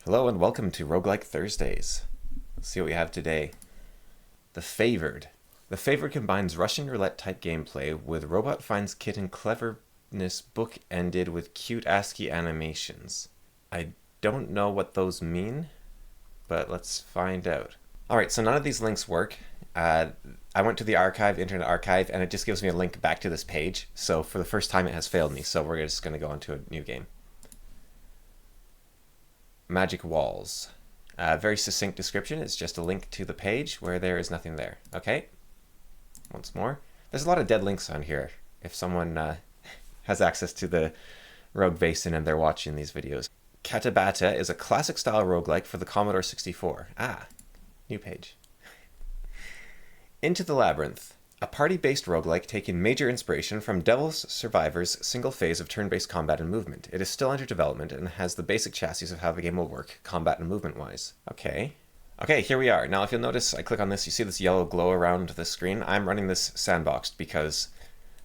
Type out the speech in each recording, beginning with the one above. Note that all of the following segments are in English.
Hello and welcome to Roguelike Thursdays. Let's see what we have today. The Favored. The Favored combines Russian roulette type gameplay with robot finds kitten cleverness book-ended with cute ASCII animations. I don't know what those mean, but let's find out. Alright, so none of these links work. I went to the Internet Archive, and it just gives me a link back to this page. So for the first time it has failed me, so we're just going to go on to a new game. Magic Walls. Very succinct description. It's just a link to the page where there is nothing there. Okay. Once more. There's a lot of dead links on here. If someone has access to the Rogue Basin and they're watching these videos. Katabata is a classic style roguelike for the Commodore 64. Ah, new page. Into the Labyrinth. A party-based roguelike taking major inspiration from Devil's Survivor's single phase of turn-based combat and movement. It is still under development and has the basic chassis of how the game will work, combat and movement-wise. Okay. Okay, here we are. Now, if you'll notice, I click on this, you see this yellow glow around the screen. I'm running this sandboxed because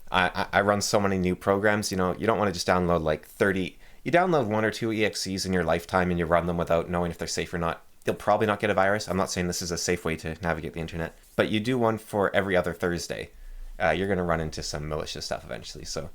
I run so many new programs. You know, you don't want to just download like 30... You download 1 or 2 EXEs in your lifetime and you run them without knowing if they're safe or not. You'll probably not get a virus. I'm not saying this is a safe way to navigate the internet, but you do one for every other Thursday. You're going to run into some malicious stuff eventually. So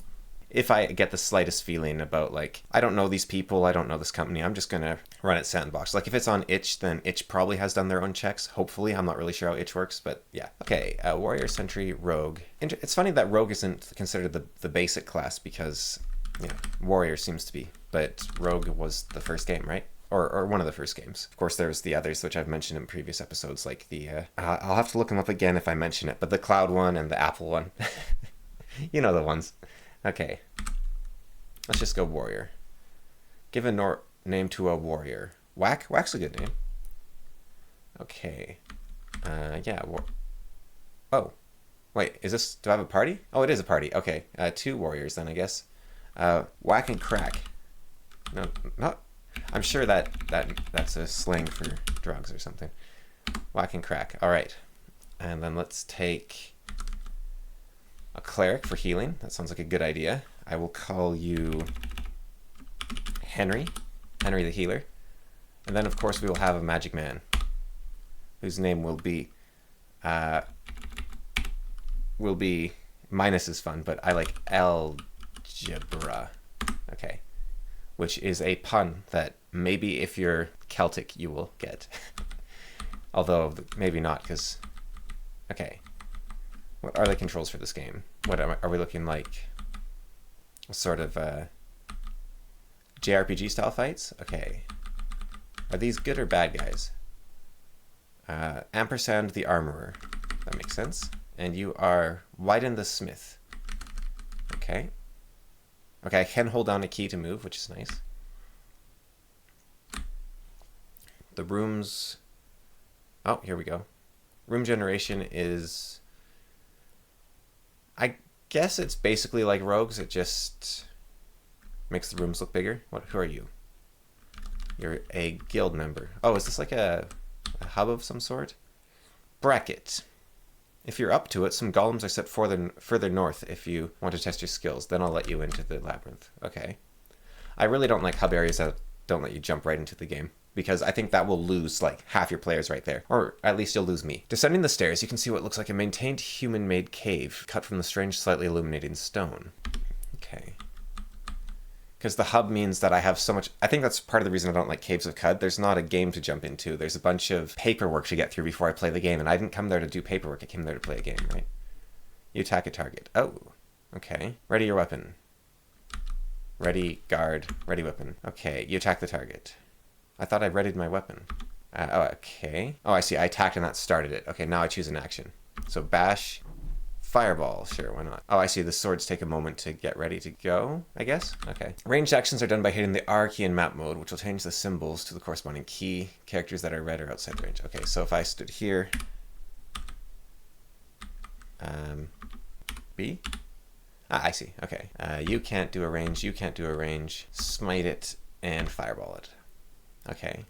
if I get the slightest feeling about like, I don't know these people, I don't know this company, I'm just going to run it sandbox. Like if it's on itch, then itch probably has done their own checks. Hopefully. I'm not really sure how itch works, but yeah. Okay. Warrior, Sentry, Rogue. It's funny that Rogue isn't considered the basic class because, you know, Warrior seems to be, but Rogue was the first game, right? Or one of the first games. Of course, there's the others, which I've mentioned in previous episodes, like the... I'll have to look them up again if I mention it, but the Cloud one and the Apple one. You know the ones. Okay. Let's just go Warrior. Give a name to a warrior. Whack? Whack's a good name. Okay. Yeah. Oh. Wait, is this... Do I have a party? Oh, it is a party. Okay. 2 warriors then, I guess. Whack and crack. No, not... I'm sure that's a slang for drugs or something. Whack and crack. All right. And then let's take a cleric for healing. That sounds like a good idea. I will call you Henry. Henry the healer. And then, of course, we will have a magic man whose name will be minus is fun, but I like algebra. Okay. Which is a pun that maybe if you're Celtic, you will get. Although, maybe not, because... Okay. What are the controls for this game? What are we looking like? A sort of JRPG style fights? Okay. Are these good or bad guys? Ampersand the Armorer. That makes sense. And you are Wyden the Smith. Okay. Okay, I can hold down a key to move, which is nice. The rooms... Oh, here we go. Room generation is... I guess it's basically like Rogues. It just makes the rooms look bigger. Who are you? You're a guild member. Oh, is this like a hub of some sort? Bracket. If you're up to it, some golems are set further north if you want to test your skills. Then I'll let you into the labyrinth. Okay. I really don't like hub areas that don't let you jump right into the game, because I think that will lose like half your players right there. Or at least you'll lose me. Descending the stairs, you can see what looks like a maintained human-made cave cut from the strange, slightly illuminating stone. Okay. Because the hub means that I have so much... I think that's part of the reason I don't like Caves of Cud. There's not a game to jump into. There's a bunch of paperwork to get through before I play the game, and I didn't come there to do paperwork. I came there to play a game, right? You attack a target. Oh, okay. Ready your weapon. Ready, guard, ready weapon. Okay, you attack the target. I thought I readied my weapon. Oh, okay. Oh, I see. I attacked and that started it. Okay, now I choose an action. So bash... Fireball, sure, why not? Oh, I see, the swords take a moment to get ready to go, I guess? Okay. Ranged actions are done by hitting the R key in map mode, which will change the symbols to the corresponding key. Characters that are red are outside the range. Okay, so if I stood here... B? Ah, I see, okay. You can't do a range, you can't do a range. Smite it and fireball it. Okay.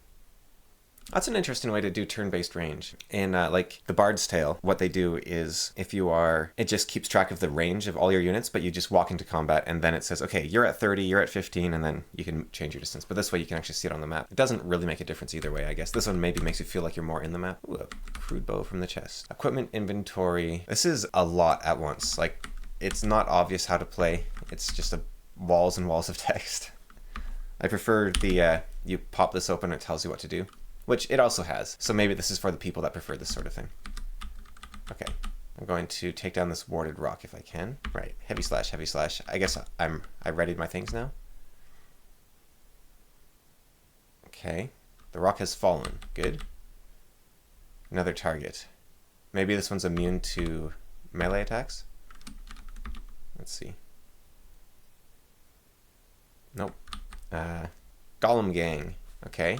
That's an interesting way to do turn-based range. In like the Bard's Tale, what they do is if you are, it just keeps track of the range of all your units, but you just walk into combat and then it says, okay, you're at 30, you're at 15, and then you can change your distance. But this way you can actually see it on the map. It doesn't really make a difference either way, I guess. This one maybe makes you feel like you're more in the map. Ooh, a crude bow from the chest. Equipment inventory. This is a lot at once. Like, it's not obvious how to play. It's just walls and walls of text. I prefer the, you pop this open and it tells you what to do, which it also has. So maybe this is for the people that prefer this sort of thing. Okay, I'm going to take down this warded rock if I can. Right, heavy slash, heavy slash. I guess I readied my things now. Okay, the rock has fallen. Good. Another target. Maybe this one's immune to melee attacks? Let's see. Nope. Golem gang. Okay.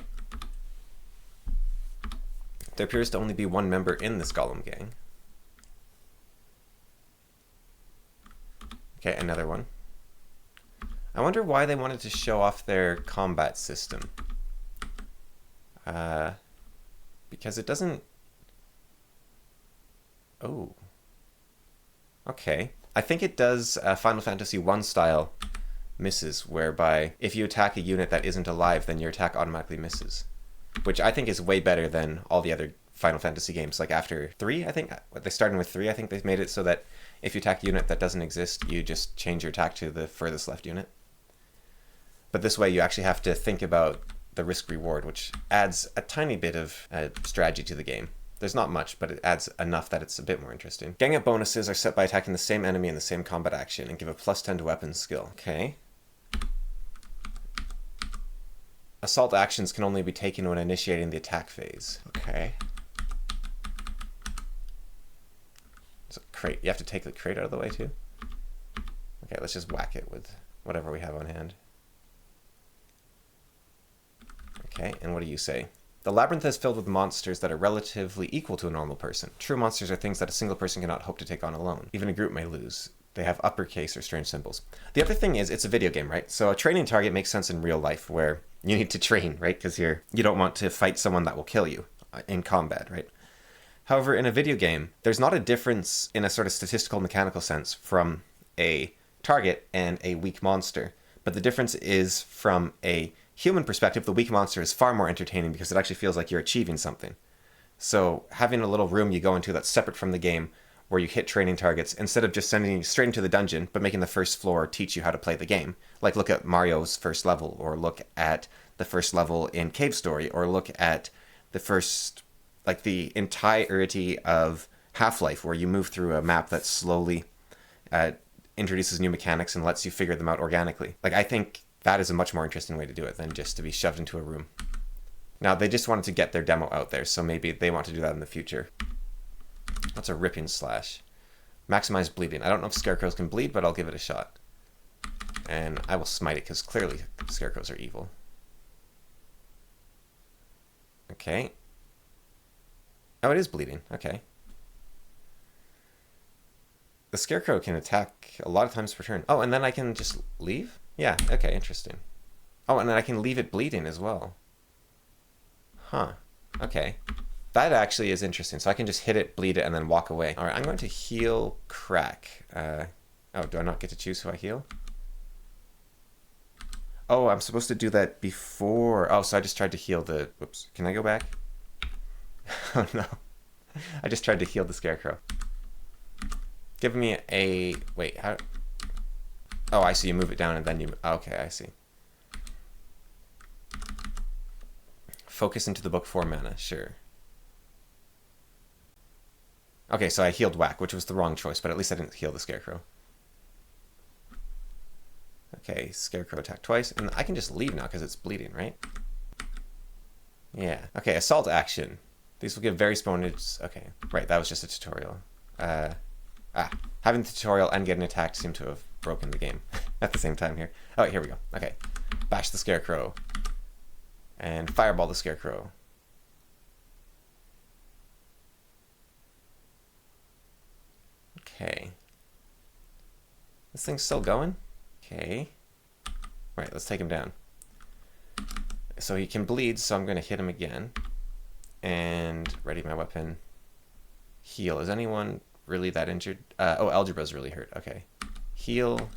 There appears to only be one member in this golem gang. Okay, another one. I wonder why they wanted to show off their combat system. Because it doesn't... Oh. Okay. I think it does Final Fantasy 1 style misses, whereby if you attack a unit that isn't alive, then your attack automatically misses. Which I think is way better than all the other Final Fantasy games. Like after 3, I think, they started with 3, I think they've made it so that if you attack a unit that doesn't exist, you just change your attack to the furthest left unit. But this way you actually have to think about the risk-reward, which adds a tiny bit of strategy to the game. There's not much, but it adds enough that it's a bit more interesting. Gang up bonuses are set by attacking the same enemy in the same combat action and give a +10 to weapon skill. Okay. Assault actions can only be taken when initiating the attack phase. Okay. There's a crate. You have to take the crate out of the way too? Okay, let's just whack it with whatever we have on hand. Okay, and what do you say? The labyrinth is filled with monsters that are relatively equal to a normal person. True monsters are things that a single person cannot hope to take on alone. Even a group may lose. They have uppercase or strange symbols. The other thing is, it's a video game, right? So a training target makes sense in real life where you need to train, right? Because you don't want to fight someone that will kill you in combat, right? However, in a video game, there's not a difference in a sort of statistical mechanical sense from a target and a weak monster. But the difference is from a human perspective, the weak monster is far more entertaining because it actually feels like you're achieving something. So having a little room you go into that's separate from the game where you hit training targets, instead of just sending you straight into the dungeon, but making the first floor teach you how to play the game. Like look at Mario's first level, or look at the first level in Cave Story, or look at the first, like the entirety of Half-Life, where you move through a map that slowly introduces new mechanics and lets you figure them out organically. Like I think that is a much more interesting way to do it than just to be shoved into a room. Now, they just wanted to get their demo out there, so maybe they want to do that in the future. What's a ripping slash? Maximize bleeding. I don't know if scarecrows can bleed, but I'll give it a shot. And I will smite it, because clearly scarecrows are evil. Okay. Oh, it is bleeding. Okay. The scarecrow can attack a lot of times per turn. Oh, and then I can just leave? Yeah, okay, interesting. Oh, and then I can leave it bleeding as well. Huh. Okay. That actually is interesting. So I can just hit it, bleed it, and then walk away. All right, I'm going to heal Crack. Oh, do I not get to choose who I heal? Oh, I'm supposed to do that before. Oh, so I just tried to heal the... Whoops. Can I go back? Oh, no. I just tried to heal the scarecrow. Give me a... Wait, how... Oh, I see. You move it down and then you... Okay, I see. Focus into the book 4 mana. Sure. Okay, so I healed Whack, which was the wrong choice, but at least I didn't heal the Scarecrow. Okay, Scarecrow attack twice, and I can just leave now because it's bleeding, right? Yeah. Okay, Assault action. These will give various bonuses. Okay, right, that was just a tutorial. Having the tutorial and getting attacked seem to have broken the game at the same time here. Oh, here we go. Okay. Bash the Scarecrow. And Fireball the Scarecrow. Okay. This thing's still going? Okay. Right, let's take him down. So he can bleed, so I'm going to hit him again. And ready my weapon. Heal. Is anyone really that injured? Oh, Algebra's really hurt. Okay. Heal.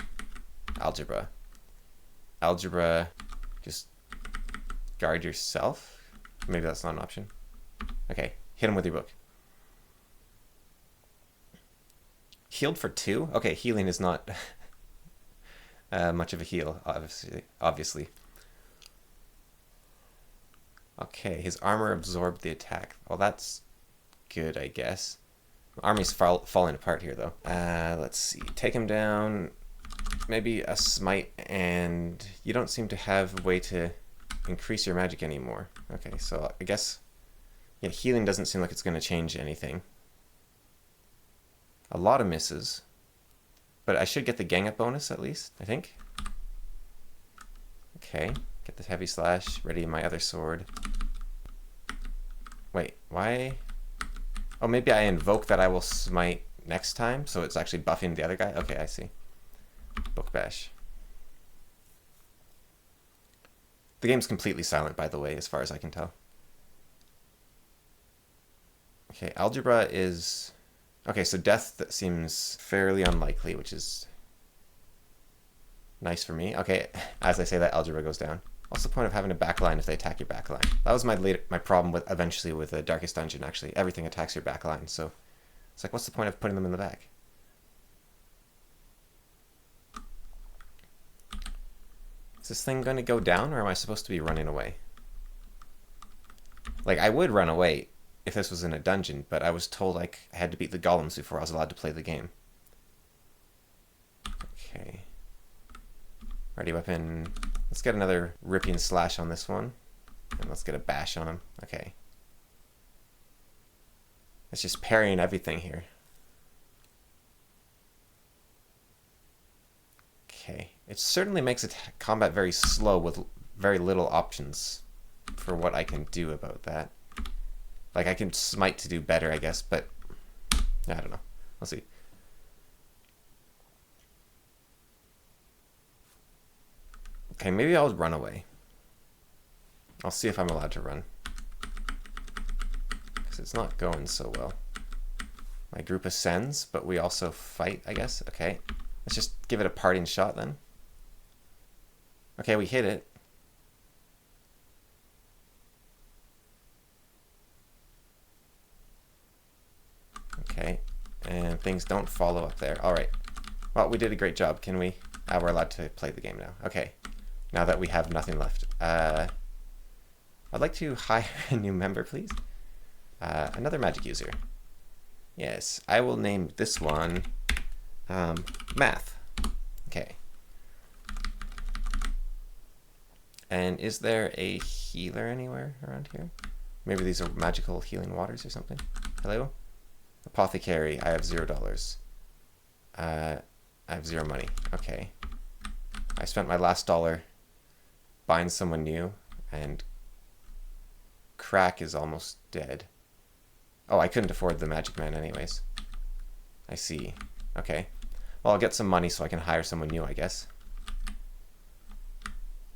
Algebra. Algebra. Just guard yourself. Maybe that's not an option. Okay. Hit him with your book. Healed for 2? Okay, healing is not much of a heal, obviously. Okay, his armor absorbed the attack. Well, that's good, I guess. Army's falling apart here, though. Let's see. Take him down. Maybe a smite, and you don't seem to have a way to increase your magic anymore. Okay, so I guess... yeah, healing doesn't seem like it's going to change anything. A lot of misses. But I should get the gang up bonus, at least, I think. Okay, get the heavy slash. Ready my other sword. Wait, why? Oh, maybe I invoke that I will smite next time, so it's actually buffing the other guy? Okay, I see. Book bash. The game's completely silent, by the way, as far as I can tell. Okay, algebra is... okay, so death that seems fairly unlikely, which is nice for me. Okay, as I say that, algebra goes down. What's the point of having a backline if they attack your backline? That was my problem with eventually with the Darkest Dungeon, actually. Everything attacks your backline, so it's like, what's the point of putting them in the back? Is this thing going to go down, or am I supposed to be running away? Like, I would run away if this was in a dungeon, but I was told I had to beat the golems before I was allowed to play the game. Okay. Ready weapon. Let's get another ripping slash on this one. And let's get a bash on him. Okay. It's just parrying everything here. Okay. It certainly makes combat very slow with very little options for what I can do about that. Like, I can smite to do better, I guess, but I don't know. We'll see. Okay, maybe I'll run away. I'll see if I'm allowed to run. Because it's not going so well. My group ascends, but we also fight, I guess. Okay, let's just give it a parting shot then. Okay, we hit it. Okay, and things don't follow up there. All right. Well, we did a great job. Can we? We're allowed to play the game now. Okay. Now that we have nothing left. I'd like to hire a new member, please. Another magic user. Yes, I will name this one Math. Okay. And is there a healer anywhere around here? Maybe these are magical healing waters or something. Hello? Apothecary, I have $0. I have 0 money. Okay. I spent my last dollar buying someone new, and Crack is almost dead. Oh, I couldn't afford the Magic Man anyways. I see. Okay. Well, I'll get some money so I can hire someone new, I guess.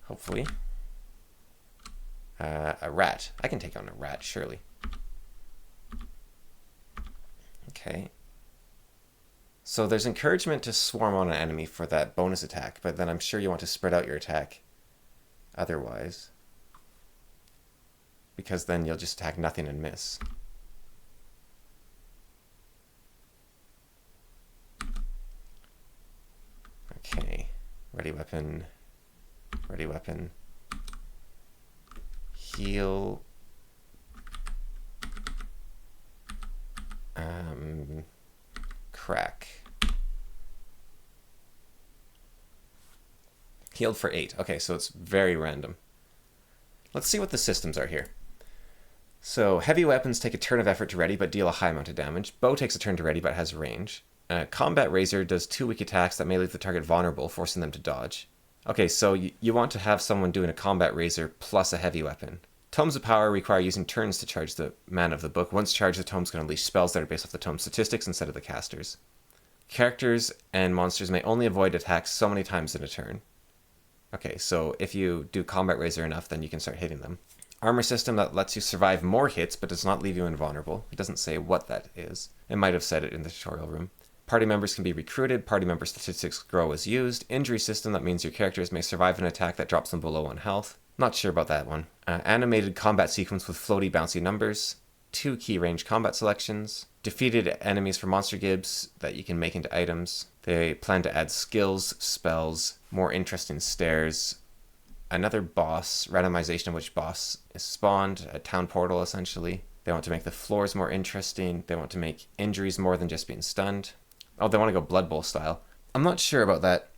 Hopefully. A rat. I can take on a rat, surely. Okay. So there's encouragement to swarm on an enemy for that bonus attack, but then I'm sure you want to spread out your attack otherwise. Because then you'll just attack nothing and miss. Okay. Ready weapon. Ready weapon. Heal. Crack. Healed for 8. Okay, so it's very random. Let's see what the systems are here. So, heavy weapons take a turn of effort to ready, but deal a high amount of damage. Bow takes a turn to ready, but has range. Combat Razor does 2 weak attacks that may leave the target vulnerable, forcing them to dodge. Okay, so you want to have someone doing a Combat Razor plus a heavy weapon. Tomes of Power require using turns to charge the mana of the book. Once charged, the tomes can unleash spells that are based off the tome's statistics instead of the caster's. Characters and monsters may only avoid attacks so many times in a turn. Okay, so if you do Combat Razor enough, then you can start hitting them. Armor system that lets you survive more hits but does not leave you invulnerable. It doesn't say what that is. It might have said it in the tutorial room. Party members can be recruited. Party member statistics grow as used. Injury system that means your characters may survive an attack that drops them below 1 health. Not sure about that one. Animated combat sequence with floaty bouncy numbers. 2 key range combat selections. Defeated enemies for monster gibs that you can make into items. They plan to add skills, spells, more interesting stairs. Another boss, randomization of which boss is spawned, a town portal essentially. They want to make the floors more interesting. They want to make injuries more than just being stunned. Oh, they want to go Blood Bowl style. I'm not sure about that.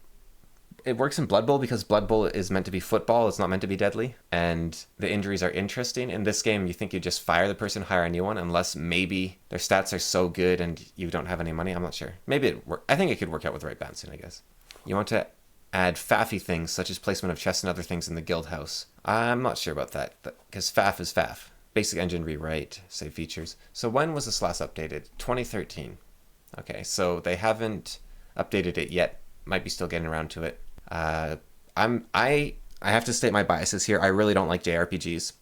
It works in Blood Bowl because Blood Bowl is meant to be football. It's not meant to be deadly. And the injuries are interesting. In this game, you think you just fire the person, hire a new one, unless maybe their stats are so good and you don't have any money. I'm not sure. Maybe it work. I think it could work out with the right balancing, I guess. You want to add faffy things, such as placement of chests and other things in the guild house. I'm not sure about that, because faff is faff. Basic engine rewrite, save features. So when was this last updated? 2013. Okay, so they haven't updated it yet. Might be still getting around to it. I have to state my biases here. I really don't like JRPGs.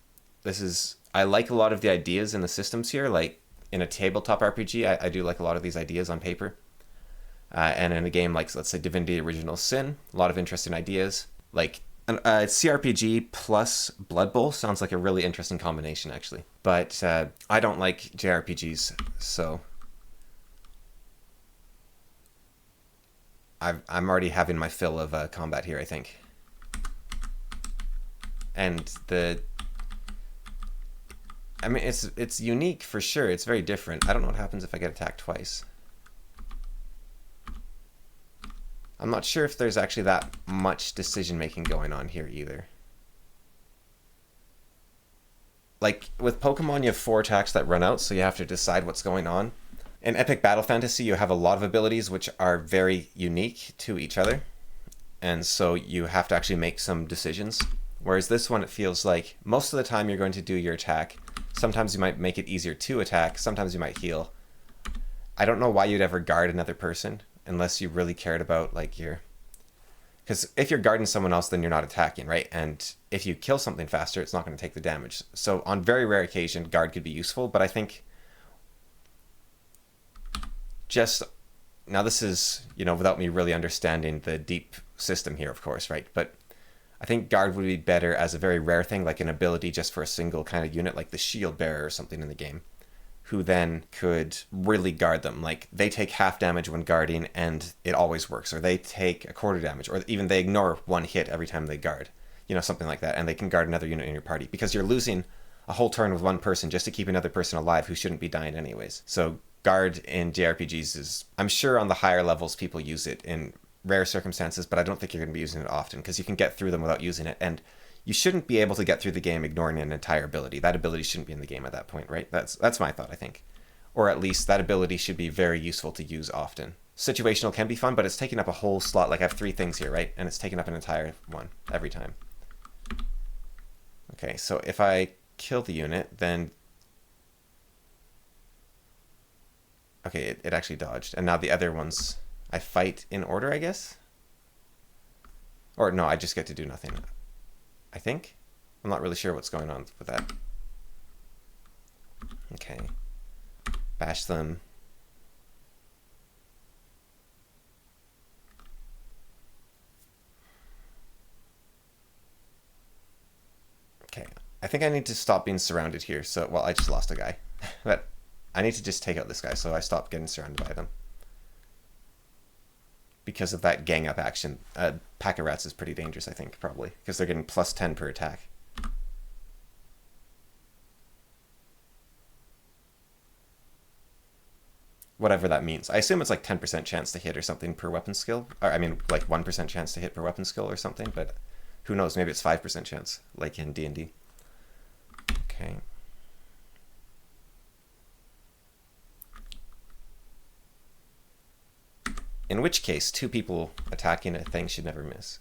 I like a lot of the ideas in the systems here. Like in a tabletop RPG, I do like a lot of these ideas on paper. And in a game like, let's say, Divinity Original Sin, a lot of interesting ideas. Like CRPG plus Blood Bowl sounds like a really interesting combination, actually. But I don't like JRPGs, so I'm already having my fill of combat here, I think. And I mean, it's unique for sure. It's very different. I don't know what happens if I get attacked twice. I'm not sure if there's actually that much decision making going on here either. Like with Pokemon, you have 4 attacks that run out, so you have to decide what's going on. In Epic Battle Fantasy, you have a lot of abilities which are very unique to each other, and so you have to actually make some decisions. Whereas this one, it feels like most of the time you're going to do your attack. Sometimes you might make it easier to attack, sometimes you might heal. I don't know why you'd ever guard another person, unless you really cared about like because if you're guarding someone else, then you're not attacking, right? And if you kill something faster, it's not going to take the damage. So on very rare occasion, guard could be useful, but I think now this is, without me really understanding the deep system here, of course, right? But I think guard would be better as a very rare thing, like an ability just for a single kind of unit, like the shield bearer or something in the game, who then could really guard them. Like they take half damage when guarding and it always works, or they take a quarter damage, or even they ignore 1 hit every time they guard, something like that, and they can guard another unit in your party, because you're losing a whole turn with 1 person just to keep another person alive who shouldn't be dying anyways. So guard in JRPGs is, I'm sure on the higher levels people use it in rare circumstances, but I don't think you're going to be using it often, because you can get through them without using it, and you shouldn't be able to get through the game ignoring an entire ability. That ability shouldn't be in the game at that point, right? That's my thought, I think. Or at least that ability should be very useful to use often. Situational can be fun, but it's taking up a whole slot. Like I have 3 things here, right? And it's taking up an entire one every time. Okay, so if I kill the unit, then okay, it actually dodged. And now the other ones, I fight in order, I guess? Or no, I just get to do nothing, I think? I'm not really sure what's going on with that. Okay. Bash them. Okay. I think I need to stop being surrounded here. So, well, I just lost a guy. But I need to just take out this guy so I stop getting surrounded by them. Because of that gang up action. Pack of rats is pretty dangerous, I think, probably. Because they're getting plus 10 per attack. Whatever that means. I assume it's like 10% chance to hit or something per weapon skill. Or, I mean, like 1% chance to hit per weapon skill or something, but who knows? Maybe it's 5% chance, like in D&D. Okay. In which case, 2 people attacking a thing should never miss.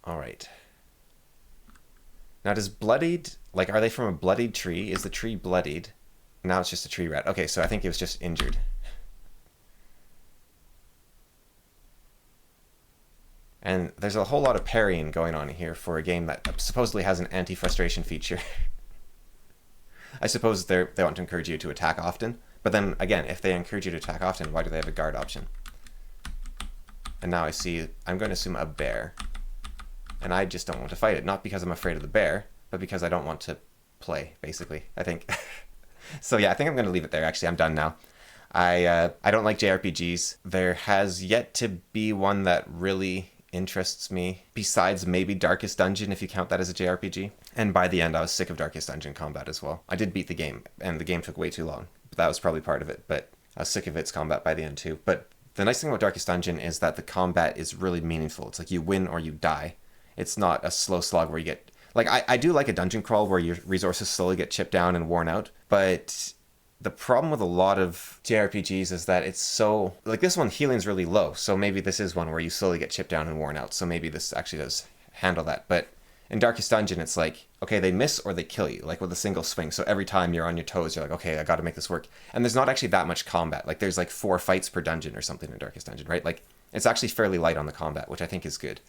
All right. Now, does bloodied, like, are they from a bloodied tree? Is the tree bloodied? Now it's just a tree rat. Okay, so I think it was just injured. And there's a whole lot of parrying going on here for a game that supposedly has an anti-frustration feature. I suppose they want to encourage you to attack often. But then, again, if they encourage you to attack often, why do they have a guard option? And now I see, I'm going to assume a bear. And I just don't want to fight it. Not because I'm afraid of the bear, but because I don't want to play, basically, I think. So yeah, I think I'm going to leave it there. Actually, I'm done now. I don't like JRPGs. There has yet to be one that really interests me, besides maybe Darkest Dungeon, if you count that as a JRPG. And by the end, I was sick of Darkest Dungeon combat as well. I did beat the game, and the game took way too long. But that was probably part of it, but I was sick of its combat by the end too. But the nice thing about Darkest Dungeon is that the combat is really meaningful. It's like you win or you die. It's not a slow slog where you get... Like, I do like a dungeon crawl where your resources slowly get chipped down and worn out, but the problem with a lot of JRPGs is that it's so... Like, this one, healing's really low, so maybe this is one where you slowly get chipped down and worn out, so maybe this actually does handle that. But in Darkest Dungeon, it's like, okay, they miss or they kill you, like with a single swing, so every time you're on your toes, you're like, okay, I gotta make this work. And there's not actually that much combat. Like, there's like 4 fights per dungeon or something in Darkest Dungeon, right? Like, it's actually fairly light on the combat, which I think is good.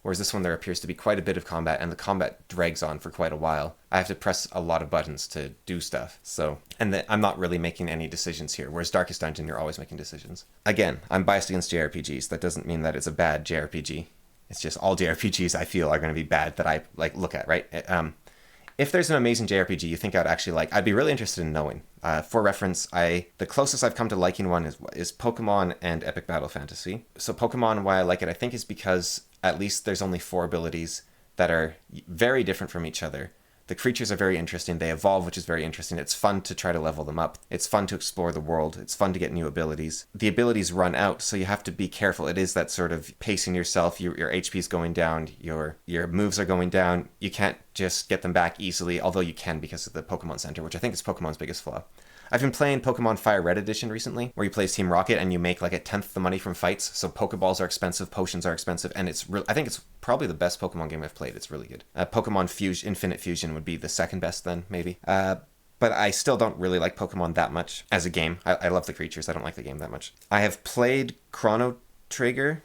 Whereas this one, there appears to be quite a bit of combat, and the combat drags on for quite a while. I have to press a lot of buttons to do stuff. So, and I'm not really making any decisions here, whereas Darkest Dungeon, you're always making decisions. Again, I'm biased against JRPGs. That doesn't mean that it's a bad JRPG. It's just all JRPGs I feel are going to be bad that I like look at, right? If there's an amazing JRPG you think I'd actually like, I'd be really interested in knowing. For reference, the closest I've come to liking one is Pokemon and Epic Battle Fantasy. So Pokemon, why I like it, I think is because at least there's only 4 abilities that are very different from each other. The creatures are very interesting. They evolve, which is very interesting. It's fun to try to level them up. It's fun to explore the world. It's fun to get new abilities. The abilities run out, so you have to be careful. It is that sort of pacing yourself. Your HP's going down. Your moves are going down. You can't just get them back easily, although you can because of the Pokemon Center, which I think is Pokemon's biggest flaw. I've been playing Pokemon Fire Red Edition recently, where you play as Team Rocket and you make like 1/10 the money from fights. So Pokeballs are expensive, potions are expensive, and I think it's probably the best Pokemon game I've played. It's really good. Pokemon Infinite Fusion would be the second best then, maybe. But I still don't really like Pokemon that much as a game. I love the creatures. I don't like the game that much. I have played Chrono Trigger,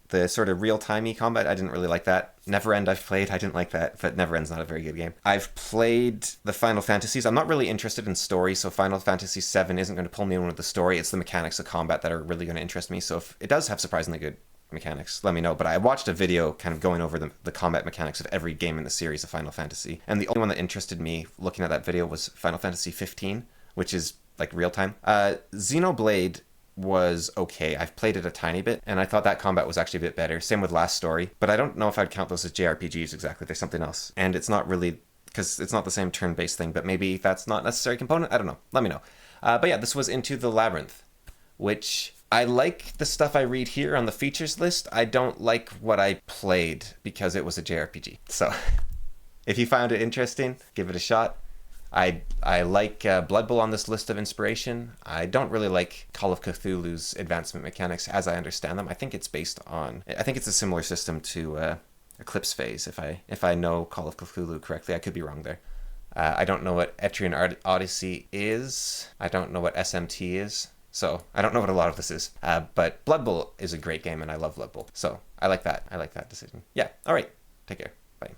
the sort of real-timey combat. I didn't really like that. Neverend I've played. I didn't like that, but Neverend's not a very good game. I've played the Final Fantasies. I'm not really interested in story, so Final Fantasy VII isn't going to pull me in with the story. It's the mechanics of combat that are really going to interest me. So if it does have surprisingly good mechanics, let me know. But I watched a video kind of going over the combat mechanics of every game in the series of Final Fantasy. And the only one that interested me looking at that video was Final Fantasy 15, which is like real-time. Xenoblade was okay. I've played it a tiny bit, and I thought that combat was actually a bit better. Same with Last Story, but I don't know if I'd count those as JRPGs exactly. There's something else. And it's not really, because it's not the same turn-based thing, but maybe that's not a necessary component. I don't know. Let me know. But yeah, this was Into the Labyrinth, which I like the stuff I read here on the features list. I don't like what I played because it was a JRPG. So if you found it interesting, give it a shot. I like Blood Bowl on this list of inspiration. I don't really like Call of Cthulhu's advancement mechanics as I understand them. I think it's a similar system to Eclipse Phase, if I know Call of Cthulhu correctly. I could be wrong there. I don't know what Etrian Odyssey is. I don't know what SMT is. So I don't know what a lot of this is. But Blood Bowl is a great game, and I love Blood Bowl. So I like that. I like that decision. Yeah. All right. Take care. Bye.